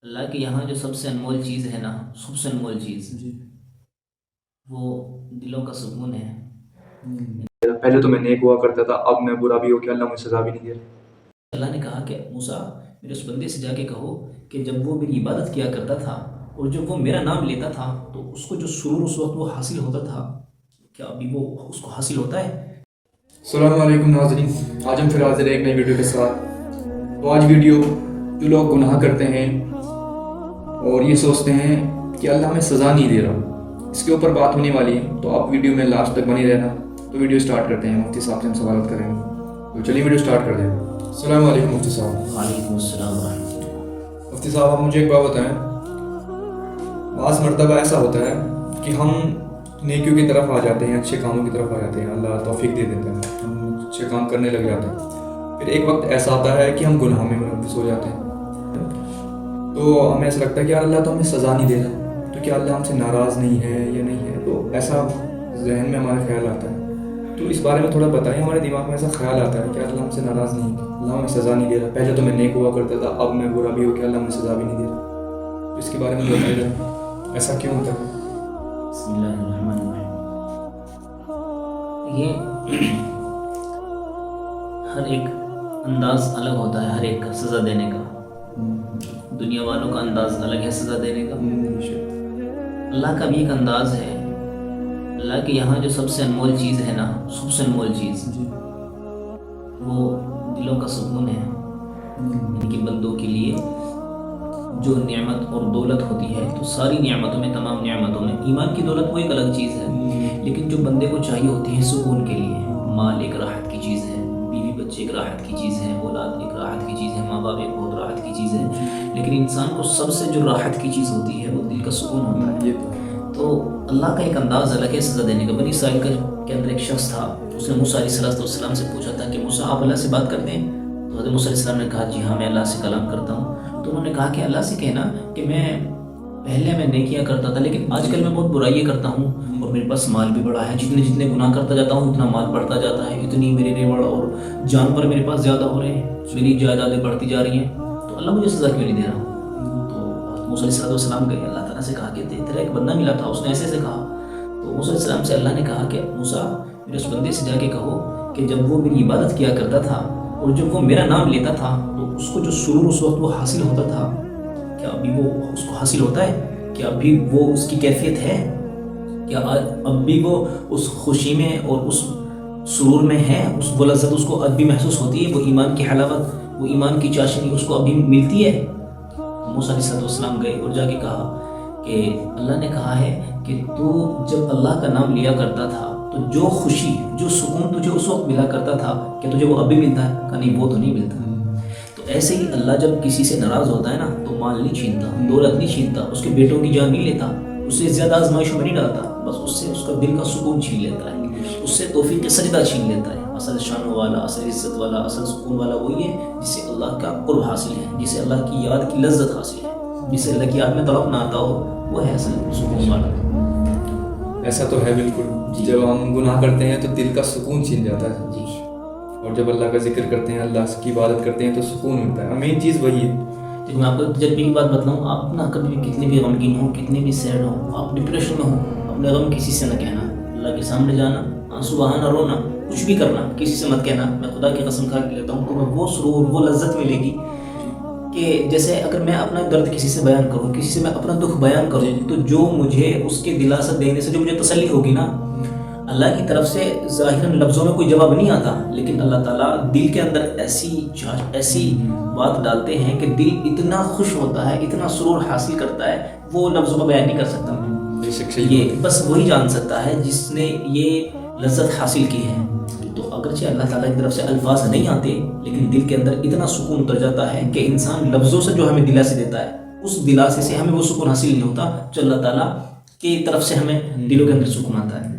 اللہ کے یہاں جو سب سے انمول چیز ہے نا، سب سے انمول چیز جی وہ دلوں کا سکون ہے۔ پہلے تو میں نیک ہوا کرتا تھا، اب میں برا بھی ہو کے اللہ مجھے سزا بھی نہیں دے رہا۔ اللہ نے کہا کہ موسیٰ میرے اس بندے سے جا کے کہو کہ جب وہ میری عبادت کیا کرتا تھا اور جب وہ میرا نام لیتا تھا تو اس کو جو سرور اس وقت وہ حاصل ہوتا تھا، کیا ابھی وہ اس کو حاصل ہوتا ہے؟ السلام علیکم ناظرین، آج ہم پھر حاضر ہیں ایک نئی ویڈیو کے ساتھ۔ تو آج ویڈیو جو لوگ گناہ کرتے ہیں اور یہ سوچتے ہیں کہ اللہ ہمیں سزا نہیں دے رہا، اس کے اوپر بات ہونے والی ہے، تو آپ ویڈیو میں لاسٹ تک بنی رہنا۔ تو ویڈیو سٹارٹ کرتے ہیں، مفتی صاحب سے ہم سوالات کریں گے، تو چلیے ویڈیو سٹارٹ کر دیں۔ السلام علیکم مفتی صاحب۔ وعلیکم السلام ورحمۃ اللہ۔ مفتی صاحب، آپ مجھے ایک بات بتائیں، بعض مرتبہ ایسا ہوتا ہے کہ ہم نیکیوں کی طرف آ جاتے ہیں، اچھے کاموں کی طرف آ جاتے ہیں، اللہ توفیق دے دیتے ہیں، ہم اچھے کام کرنے لگ جاتے ہیں، پھر ایک وقت ایسا آتا ہے کہ ہم گناہ میں ملوث ہو جاتے ہیں، تو ہمیں ایسا لگتا ہے کہ اللہ تو ہمیں سزا نہیں دے رہا، تو کیا اللہ ہم سے ناراض نہیں ہے یا نہیں ہے؟ تو ایسا ذہن میں ہمارے خیال آتا ہے، تو اس بارے میں تھوڑا بتائیں۔ ہمارے دماغ میں ایسا خیال آتا ہے کہ اللہ ہم سے ناراض نہیں ہے، اللہ ہمیں سزا نہیں دے رہا، پہلے تو میں نیک ہوا کرتا تھا، اب میں برا بھی ہو کے اللہ ہمیں سزا بھی نہیں دے رہا، تو اس کے بارے میں بتائیے ایسا کیوں ہوتا ہے؟ بسم اللہ الرحمن الرحیم۔ یہ ہر ایک انداز الگ ہوتا ہے، ہر ایک کا سزا دینے کا، دنیا والوں کا انداز الگ ہے سزا دینے کا، اللہ کا بھی ایک انداز ہے۔ اللہ کے یہاں جو سب سے انمول چیز ہے نا، سب سے انمول چیز وہ دلوں کا سکون ہے، ان کی بندوں کے لیے جو نعمت اور دولت ہوتی ہے، تو ساری نعمتوں میں، تمام نعمتوں میں ایمان کی دولت وہ ایک الگ چیز ہے، لیکن جو بندے کو چاہیے ہوتی ہے سکون کے لیے، مال ایک راحت کی چیز ہے، بیوی بچے ایک راحت کی چیز ہے، اولاد ایک راحت کی چیز ہے، ماں باپ ایک بہت راحت کی چیز ہے، لیکن انسان کو سب سے جو راحت کی چیز ہوتی ہے وہ دل کا سکون ہوتا ہے۔ تو اللہ کا ایک انداز الگ ہے سزا دینے کا۔ بنی اسرائیل کے اندر ایک شخص تھا، اس نے موسیٰ علیہ السلام سے پوچھا تھا کہ موسیٰ آپ اللہ سے بات کرتے ہیں؟ تو حضرت موسیٰ علیہ السلام نے کہا جی ہاں میں اللہ سے کلام کرتا ہوں۔ تو انہوں نے کہا کہ اللہ سے کہنا کہ پہلے میں نیکیاں کرتا تھا لیکن آج کل میں بہت برائیاں کرتا ہوں اور میرے پاس مال بھی بڑا ہے، جتنے گناہ کرتا جاتا ہوں اتنا مال بڑھتا جاتا ہے، اتنی میرے ریوڑ اور جانور میرے پاس زیادہ ہو رہے ہیں، میری جائیدادیں بڑھتی جا رہی ہیں، تو اللہ مجھے سزا کیوں نہیں دے رہا؟ تو موسیٰ علیہ السلام گئے، اللہ تعالیٰ سے کہا کہ تیرا ایک بندہ ملا تھا، اس نے ایسے کہا۔ تو موسیٰ علیہ السلام سے اللہ نے کہا کہ موسیٰ میرے اس بندے سے جا کے کہو کہ جب وہ میری عبادت کیا کرتا تھا اور جب وہ میرا نام لیتا تھا تو اس کو جو سرور اس وقت وہ حاصل ہوتا تھا، کیا ابھی وہ اس کو حاصل ہوتا ہے؟ کیا ابھی وہ اس کی کیفیت ہے؟ کیا اب بھی وہ اس خوشی میں اور اس سرور میں ہے؟ وہ لذت اس کو اب بھی محسوس ہوتی ہے؟ وہ ایمان کی حلاوت، وہ ایمان کی چاشنی اس کو ابھی ملتی ہے؟ موسیٰ علیہ السلام گئے اور جا کے کہا کہ اللہ نے کہا ہے کہ تو جب اللہ کا نام لیا کرتا تھا تو جو خوشی، جو سکون تجھے اس وقت ملا کرتا تھا کہ تجھے وہ ابھی ملتا ہے؟ کہ نہیں، وہ تو نہیں ملتا۔ تو ایسے ہی اللہ جب کسی سے ناراض ہوتا ہے نا تو مال نہیں چھینتا، دولت نہیں چھینتا، اس کے بیٹوں کی جان نہیں لیتا، اس سے زیادہ آزمائشوں میں نہیں ڈالتا، بس اس سے اس کا دل کا سکون چھین لیتا ہے، اس سے توفیق سجدہ چھین لیتا ہے۔ اصل شان والا، اصل عزت والا، اصل سکون والا وہی ہے جسے اللہ کا قرب حاصل ہے، جسے اللہ کی یاد کی لذت حاصل ہے، جسے اللہ کی یاد میں تڑپ نہ آتا ہو، وہ ہے اصل سکون والا۔ ایسا تو ہے بالکل، جب ہم گناہ کرتے ہیں تو دل کا سکون چھین جاتا ہے جی، اور جب اللہ کا ذکر کرتے ہیں، اللہ کی عبادت کرتے ہیں تو سکون ملتا ہے، مین چیز وہی ہے۔ تو میں آپ کو تجربے کی بات بتلاؤں، آپ نہ کبھی بھی کتنے بھی غمگین ہوں، کتنے بھی سیڈ ہوں، آپ ڈپریشن میں ہوں، اپنے غم کسی سے نہ کہنا، اللہ کے سامنے جانا، آنسو بہانا، رونا، کچھ بھی کرنا، کسی سے مت کہنا۔ میں خدا کی قسم کھا کے کہتا ہوں تمہیں وہ سرور، وہ لذت ملے گی کہ جیسے اگر میں اپنا درد کسی سے بیان کروں، کسی سے میں اپنا دکھ بیان کروں، تو جو مجھے اس کے دلاسا دینے سے جو مجھے تسلی ہوگی نا، اللہ کی طرف سے ظاہراً لفظوں میں کوئی جواب نہیں آتا، لیکن اللہ تعالیٰ دل کے اندر ایسی بات ڈالتے ہیں کہ دل اتنا خوش ہوتا ہے، اتنا سرور حاصل کرتا ہے، وہ لفظوں میں بیان نہیں کر سکتا، یہ بس وہی جان سکتا ہے جس نے یہ لذت حاصل کی ہے۔ تو اگرچہ اللہ تعالیٰ کی طرف سے الفاظ نہیں آتے لیکن دل کے اندر اتنا سکون اتر جاتا ہے کہ انسان لفظوں سے جو ہمیں دلاسے دیتا ہے، اس دلاسے سے ہمیں وہ سکون حاصل نہیں ہوتا جو اللہ تعالیٰ کی طرف سے ہمیں دلوں کے اندر سکون آتا ہے۔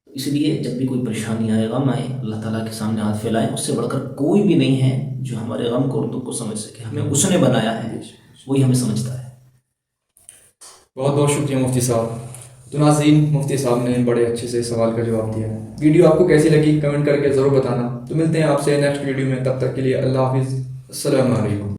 اس لیے جب بھی کوئی پریشانی آئے، غم آئے، اللہ تعالیٰ کے سامنے ہاتھ پھیلائیں، اس سے بڑھ کر کوئی بھی نہیں ہے جو ہمارے غم کو اور دکھ کو سمجھ سکے، ہمیں اس نے بنایا ہے، وہی ہمیں سمجھتا ہے۔ بہت بہت شکریہ مفتی صاحب۔ تو ناظرین، مفتی صاحب نے بڑے اچھے سے سوال کا جواب دیا ہے۔ ویڈیو آپ کو کیسی لگی کمنٹ کر کے ضرور بتانا۔ تو ملتے ہیں آپ سے نیکسٹ ویڈیو میں، تب تک کے لیے اللہ حافظ، السلام علیکم۔